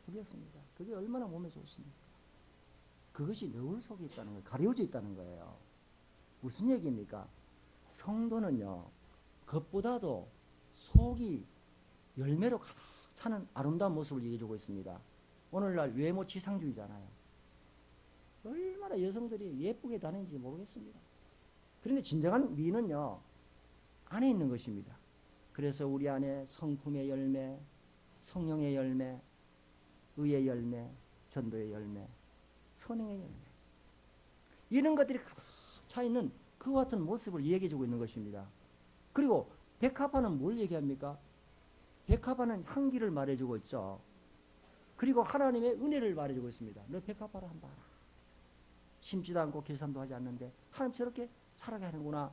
붙었습니다. 그게 얼마나 몸에 좋습니까? 그것이 너울 속에 있다는 거예요. 가려져 있다는 거예요. 무슨 얘기입니까? 성도는요, 겉보다도 속이 열매로 가득 차는 아름다운 모습을 얘기해주고 있습니다. 오늘날 외모 지상주의잖아요. 얼마나 여성들이 예쁘게 다니는지 모르겠습니다. 그런데 진정한 미는요, 안에 있는 것입니다. 그래서 우리 안에 성품의 열매, 성령의 열매, 의의 열매, 전도의 열매, 선행의 열매, 이런 것들이 가득 차 있는 그 같은 모습을 얘기해주고 있는 것입니다. 그리고 백합화는 뭘 얘기합니까? 백합화는 향기를 말해주고 있죠. 그리고 하나님의 은혜를 말해주고 있습니다. 너 백합화를 한번 봐라. 심지도 않고 계산도 하지 않는데 하나님 저렇게 살아가게 하는구나.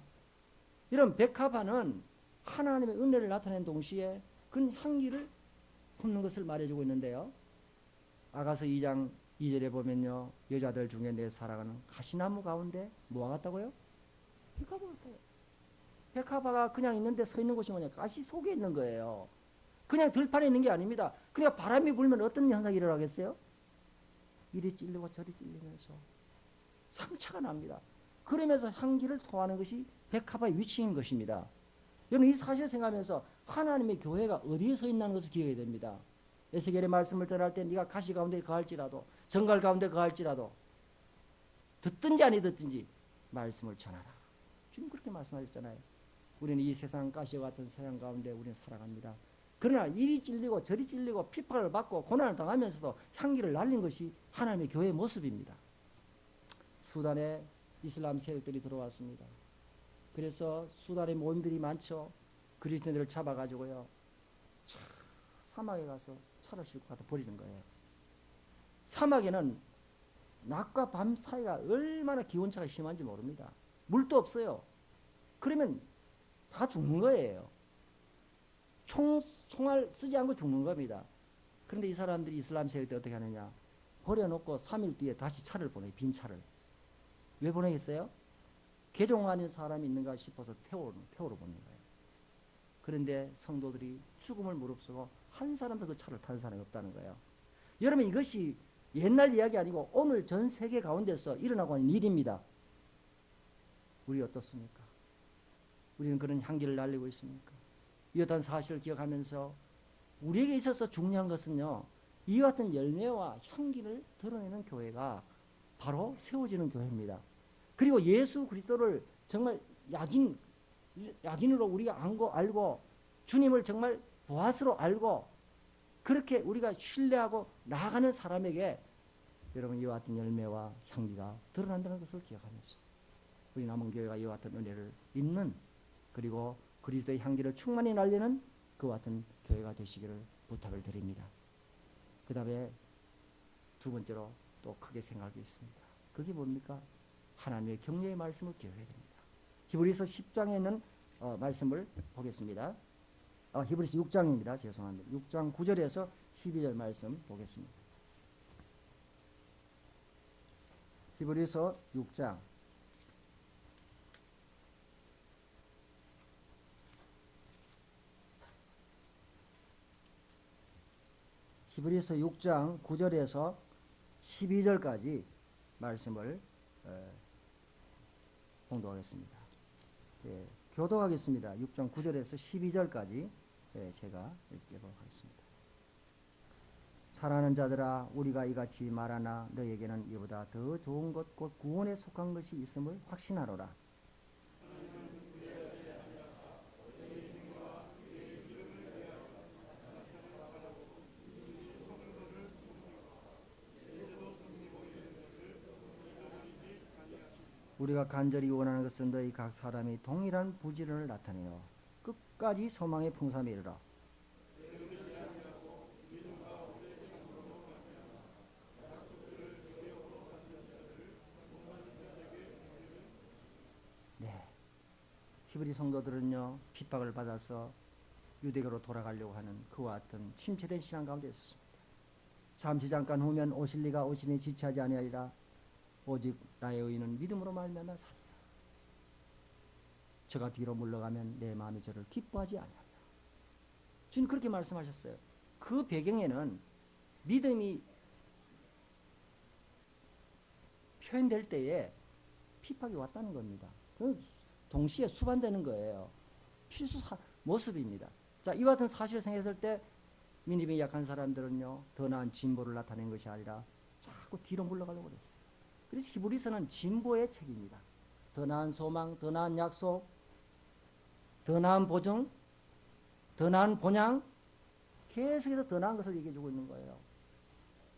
이런 백합화는 하나님의 은혜를 나타내는 동시에 그 향기를 품는 것을 말해주고 있는데요. 아가서 2장 2절에 보면요, 여자들 중에 내 사랑하는 가시나무 가운데 뭐가 같다고요? 백합화 같아요. 백합화가 그냥 있는데 서 있는 곳이 뭐냐? 가시 속에 있는 거예요. 그냥 들판에 있는 게 아닙니다. 그냥 바람이 불면 어떤 현상이 일어나겠어요? 이리 찔리고 저리 찔리면서 상처가 납니다. 그러면서 향기를 토하는 것이 백합화의 위치인 것입니다. 여러분, 이 사실을 생각하면서 하나님의 교회가 어디에 서 있다는 것을 기억해야 됩니다. 에스겔의 말씀을 전할 때 네가 가시 가운데 거할지라도 정갈 가운데 거할지라도 듣든지 아니 듣든지 말씀을 전하라. 지금 그렇게 말씀하셨잖아요. 우리는 이 세상 가시와 같은 세상 가운데 우리는 살아갑니다. 그러나 이리 찔리고 저리 찔리고 핍박을 받고 고난을 당하면서도 향기를 날린 것이 하나님의 교회의 모습입니다. 수단에 이슬람 세력들이 들어왔습니다. 그래서 수단에 모임들이 많죠. 그리스도인들을 잡아가지고요, 사막에 가서 차를 싣고 가다 버리는 거예요. 사막에는 낮과 밤 사이가 얼마나 기온차가 심한지 모릅니다. 물도 없어요. 그러면 다 죽는 거예요. 총알 쓰지 않고 죽는 겁니다. 그런데 이 사람들이 이슬람 세력 때 어떻게 하느냐? 버려놓고 3일 뒤에 다시 차를 보내요. 빈 차를. 왜 보내겠어요? 개종 아닌 사람이 있는가 싶어서 태우러 보낸 거예요. 그런데 성도들이 죽음을 무릅쓰고 한 사람도 그 차를 타는 사람이 없다는 거예요. 여러분, 이것이 옛날 이야기 아니고 오늘 전 세계 가운데서 일어나고 있는 일입니다. 우리 어떻습니까? 우리는 그런 향기를 날리고 있습니까? 이 어떤 사실을 기억하면서 우리에게 있어서 중요한 것은요, 이와 같은 열매와 향기를 드러내는 교회가 바로 세워지는 교회입니다. 그리고 예수 그리스도를 정말 약인으로 우리가 알고 주님을 정말 보아스로 알고 그렇게 우리가 신뢰하고 나아가는 사람에게 여러분 이와 같은 열매와 향기가 드러난다는 것을 기억하면서 우리 남은 교회가 이와 같은 은혜를 입는, 그리고 그리스도의 향기를 충만히 날리는 그와 같은 교회가 되시기를 부탁을 드립니다. 그 다음에 두 번째로 또 크게 생각하고 있습니다. 그게 뭡니까? 하나님의 격려의 말씀을 기억해야 됩니다. 히브리서 10장에 있는 말씀을 보겠습니다. 히브리서 6장입니다. 죄송합니다. 6장 9절에서 12절 말씀 보겠습니다. 히브리서 6장 히브리서 6장 9절에서 12절까지 말씀을 공독하겠습니다. 예, 교독하겠습니다. 6장 9절에서 12절까지 제가 읽도록 하겠습니다. 사랑하는 자들아, 우리가 이같이 말하나 너에게는 이보다 더 좋은 것 곧 구원에 속한 것이 있음을 확신하노라. 우리가 간절히 원하는 것은 너희 각 사람이 동일한 부지런을 나타내어 끝까지 소망의 풍성함에 이르라. 네, 히브리 성도들은요, 핍박을 받아서 유대교로 돌아가려고 하는 그와 같은 침체된 신앙 가운데 있었습니다. 잠깐 후면 오실 리가 오시니 지체하지 아니하리라. 오직 나의 의인은 믿음으로 말미암아 살리라. 저가 뒤로 물러가면 내 마음이 저를 기뻐하지 아니하리라. 주님 그렇게 말씀하셨어요. 그 배경에는 믿음이 표현될 때에 핍박이 왔다는 겁니다. 동시에 수반되는 거예요. 필수 모습입니다. 자, 이와 같은 사실을 생각했을 때 믿음이 약한 사람들은요, 더 나은 진보를 나타낸 것이 아니라 자꾸 뒤로 물러가려고 그랬어요. 그래서 히브리서는 진보의 책입니다. 더 나은 소망, 더 나은 약속, 더 나은 보증, 더 나은 본향, 계속해서 더 나은 것을 얘기해 주고 있는 거예요.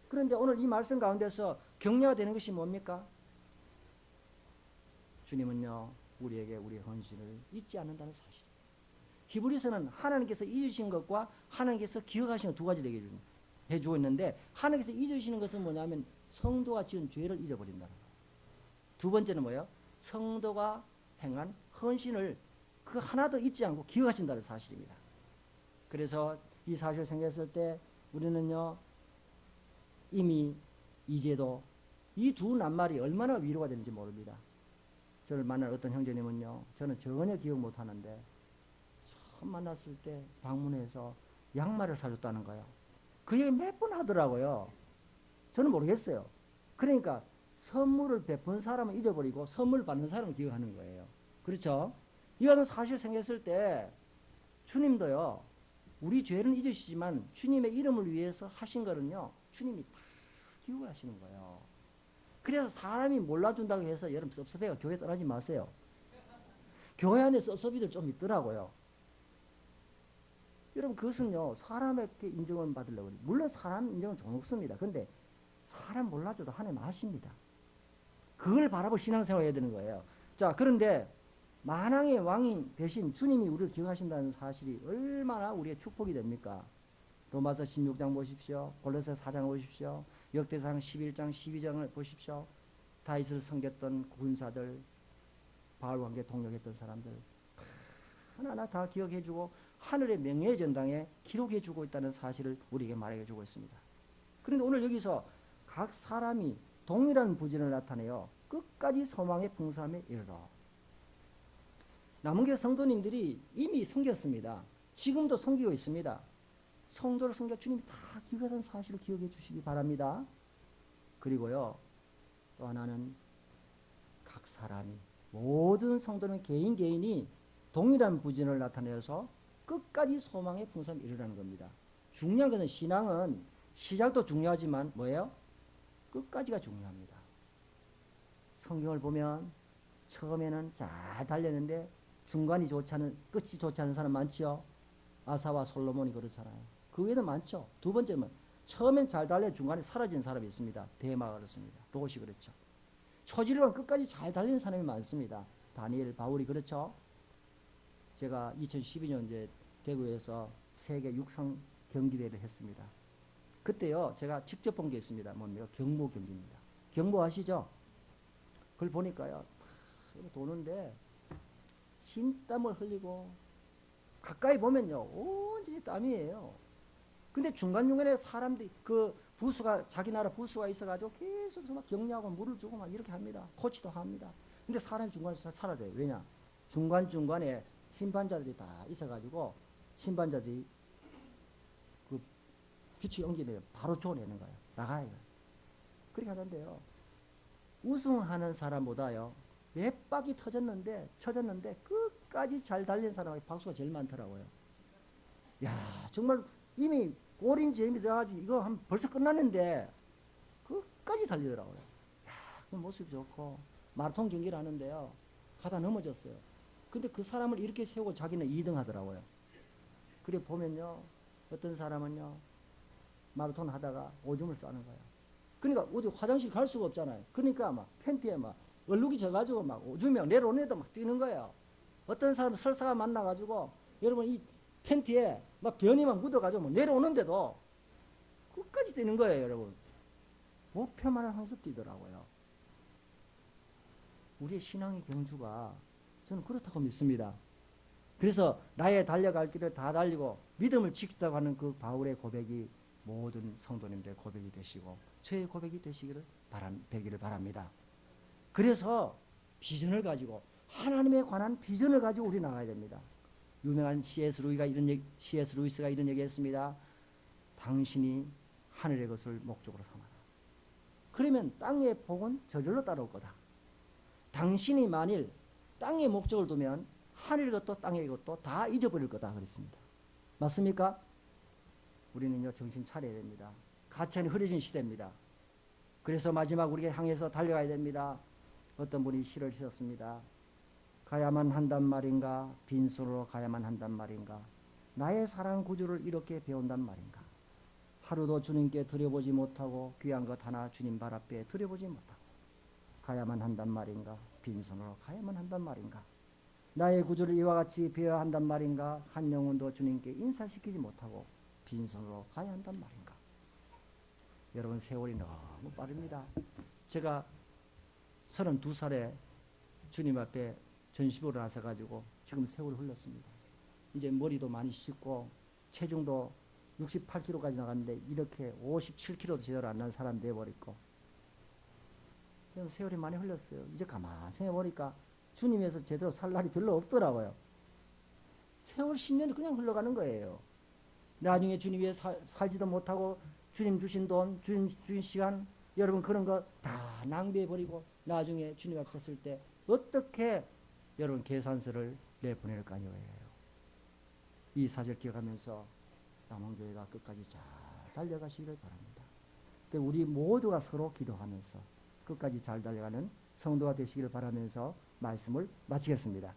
그런데 오늘 이 말씀 가운데서 격려가 되는 것이 뭡니까? 주님은요, 우리에게 우리의 헌신을 잊지 않는다는 사실입니다. 히브리서는 하나님께서 잊으신 것과 하나님께서 기억하시는 두 가지를 얘기해 해주고 있는데, 하나님께서 잊으시는 것은 뭐냐면 성도가 지은 죄를 잊어버린다는 거예요. 두 번째는 뭐예요? 성도가 행한 헌신을 그 하나도 잊지 않고 기억하신다는 사실입니다. 그래서 이 사실을 생각했을 때 우리는요, 이미 이제도 이 두 낱말이 얼마나 위로가 되는지 모릅니다. 저를 만난 어떤 형제님은요, 저는 전혀 기억 못하는데 처음 만났을 때 방문해서 양말을 사줬다는 거예요. 그 얘기 몇 번 하더라고요. 저는 모르겠어요. 그러니까 선물을 베푼 사람은 잊어버리고 선물 받는 사람은 기억하는 거예요. 그렇죠? 이 같은 사실 생겼을 때 주님도요, 우리 죄는 잊으시지만 주님의 이름을 위해서 하신 거는요, 주님이 다 기억하시는 거예요. 그래서 사람이 몰라준다고 해서 여러분 섭섭해요. 교회 떠나지 마세요. 교회 안에 섭섭이들 좀 있더라고요. 여러분 그것은요, 사람에게 인정을 받으려고 해요. 물론 사람 인정은 좋습니다. 근데 사람 몰라줘도 하나님 아십니다. 그걸 바라보고 신앙생활 해야 되는 거예요. 자, 그런데 만왕의 왕이 되신 주님이 우리를 기억하신다는 사실이 얼마나 우리의 축복이 됩니까? 로마서 16장 보십시오. 골로새 4장 보십시오. 역대상 11장 12장을 보십시오. 다윗을 섬겼던 군사들, 바울과 함께 동역했던 사람들 하나하나 다 기억해주고 하늘의 명예의 전당에 기록해주고 있다는 사실을 우리에게 말해주고 있습니다. 그런데 오늘 여기서 각 사람이 동일한 부진을 나타내어 끝까지 소망의 풍성함에 이르러. 남은 교회 성도님들이 이미 섬겼습니다. 지금도 섬기고 있습니다. 성도를 섬겨 주님이 다 기억하는 사실을 기억해 주시기 바랍니다. 그리고요, 또 하나는 각 사람이, 모든 성도는 개인이 동일한 부진을 나타내서 끝까지 소망의 풍성함이 일어나는 겁니다. 중요한 것은, 신앙은 시작도 중요하지만 뭐예요? 끝까지가 중요합니다. 성경을 보면 처음에는 잘 달렸는데 중간이 좋지 않은, 끝이 좋지 않은 사람 많지요. 아사와 솔로몬이 그렇잖아요. 그 외에도 많죠. 두 번째는 처음엔 잘 달려 중간에 사라진 사람이 있습니다. 데마가 그렇습니다. 롯이 그렇죠. 초지일관 끝까지 잘 달리는 사람이 많습니다. 다니엘, 바울이 그렇죠. 제가 2012년 이제 대구에서 세계 육상 경기대회를 했습니다. 그때요, 제가 직접 본 게 있습니다. 뭡니까? 경보 경기입니다. 경보 아시죠? 그걸 보니까요, 다 도는데 신땀을 흘리고, 가까이 보면요, 온전히 땀이에요. 근데 중간중간에 사람들이, 그 부수가, 자기 나라 부수가 있어가지고 계속해서 막 격려하고 물을 주고 막 이렇게 합니다. 코치도 합니다. 근데 사람이 중간에서 사라져요. 왜냐? 중간중간에 심판자들이 다 있어가지고, 심판자들이 그 규칙 엉기면 바로 줘내는 거예요. 나가요. 그렇게 하던데요, 우승하는 사람보다요, 몇 바퀴 쳐졌는데 끝까지 잘 달린 사람이 박수가 제일 많더라고요. 야, 정말 이미 골인지 이미 들어가지고 이거 한 벌써 끝났는데 끝까지 달리더라고요. 야, 그 모습이 좋고, 마라톤 경기를 하는데요, 가다 넘어졌어요. 근데 그 사람을 이렇게 세우고 자기는 2등 하더라고요. 그래 보면요, 어떤 사람은요, 마라톤 하다가 오줌을 싸는 거예요. 그러니까 어디 화장실 갈 수가 없잖아요. 그러니까 막 팬티에 막 얼룩이 져가지고 막 오줌이 막 내려오는 애도 막 뛰는 거예요. 어떤 사람은 설사가 만나가지고, 여러분 이 팬티에 막 변이 막 묻어가지고 막 내려오는데도 끝까지 뛰는 거예요, 여러분. 목표만을 항상 뛰더라고요. 우리의 신앙의 경주가 저는 그렇다고 믿습니다. 그래서 나의 달려갈 길을 다 달리고 믿음을 지키다고 하는 그 바울의 고백이 모든 성도님들의 고백이 되시고 저의 고백이 되시기를 바랍니다. 그래서 비전을 가지고, 하나님에 관한 비전을 가지고 우리 나가야 됩니다. 유명한 C.S. 루이스가 이런 얘기했습니다. 당신이 하늘의 것을 목적으로 삼아라. 그러면 땅의 복은 저절로 따라올 거다. 당신이 만일 땅의 목적을 두면 하늘의 것도 땅의 것도 다 잊어버릴 거다 그랬습니다. 맞습니까? 우리는요, 정신 차려야 됩니다. 가치관이 흐려진 시대입니다. 그래서 마지막 우리가 향해서 달려가야 됩니다. 어떤 분이 시를 쓰셨습니다. 가야만 한단 말인가, 빈손으로 가야만 한단 말인가, 나의 사랑 구주를 이렇게 배운단 말인가, 하루도 주님께 드려보지 못하고 귀한 것 하나 주님 발 앞에 드려보지 못하고 가야만 한단 말인가, 빈손으로 가야만 한단 말인가, 나의 구주를 이와 같이 배워야 한단 말인가, 한 영혼도 주님께 인사시키지 못하고 빈손으로 가야 한단 말인가. 여러분, 세월이 너무 빠릅니다. 제가 32살에 주님 앞에 전시보를 나서가지고 지금 세월이 흘렀습니다. 이제 머리도 많이 씻고 체중도 68kg까지 나갔는데 이렇게 57kg도 제대로 안 난 사람 돼버렸고, 세월이 많이 흘렀어요. 이제 가만히 생각해보니까 주님에서 제대로 살 날이 별로 없더라고요. 세월 10년이 그냥 흘러가는 거예요. 나중에 주님 위해 살지도 못하고 주님 주신 돈, 주신 시간, 여러분 그런 거 다 낭비해버리고 나중에 주님 앞에 섰을 때 어떻게 여러분 계산서를 내보낼까 아니에요. 이 사실 기억하면서 남원교회가 끝까지 잘 달려가시기를 바랍니다. 우리 모두가 서로 기도하면서 끝까지 잘 달려가는 성도가 되시기를 바라면서 말씀을 마치겠습니다.